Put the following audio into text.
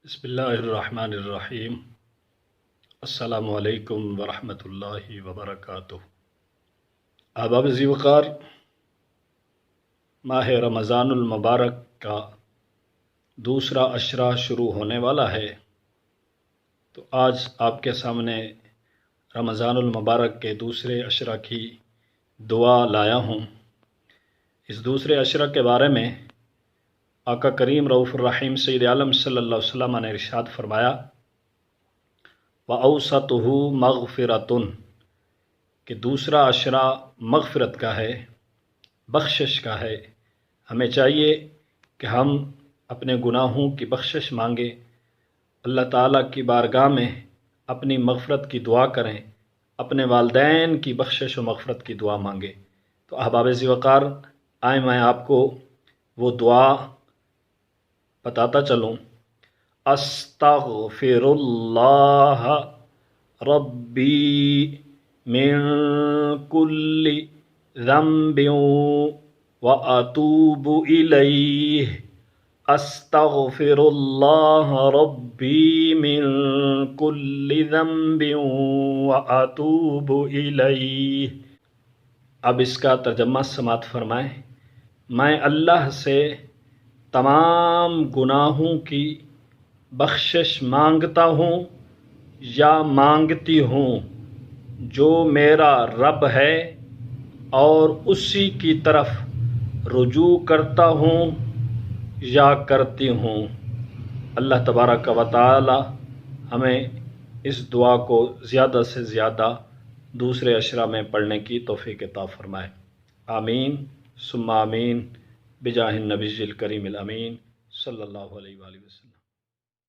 بسم اللہ الرحمن الرحیم۔ السلام علیکم ورحمۃ اللہ وبرکاتہ۔ احباب ذی وقار، ماہ رمضان المبارک کا دوسرا عشرہ شروع ہونے والا ہے، تو آج آپ کے سامنے رمضان المبارک کے دوسرے عشرہ کی دعا لایا ہوں۔ اس دوسرے عشرہ کے بارے میں آقا کریم رؤوف الرحیم سید عالم صلی اللہ علیہ وسلم نے ارشاد فرمایا، وَأَوْسَطُهُ مَغْفِرَةٌ، کہ دوسرا عشرہ مغفرت کا ہے، بخشش کا ہے۔ ہمیں چاہیے کہ ہم اپنے گناہوں کی بخشش مانگیں، اللہ تعالیٰ کی بارگاہ میں اپنی مغفرت کی دعا کریں، اپنے والدین کی بخشش و مغفرت کی دعا مانگیں۔ تو احباب ذی وقار، آئیں میں آپ کو وہ دعا بتاتا چلوں۔ استغفر اللہ ربی من کل ذنب واتوب الیہ، استغفر اللہ ربی من کل ذنب واتوب الیہ۔ اب اس کا ترجمہ سماعت فرمائیں۔ میں اللہ سے تمام گناہوں کی بخشش مانگتا ہوں یا مانگتی ہوں جو میرا رب ہے، اور اسی کی طرف رجوع کرتا ہوں یا کرتی ہوں۔ اللہ تبارک و تعالی ہمیں اس دعا کو زیادہ سے زیادہ دوسرے عشرہ میں پڑھنے کی توفیق عطا فرمائے۔ آمین ثم آمین، بجاہ النبی الکریم الامین صلی اللہ علیہ وآلہ وسلم۔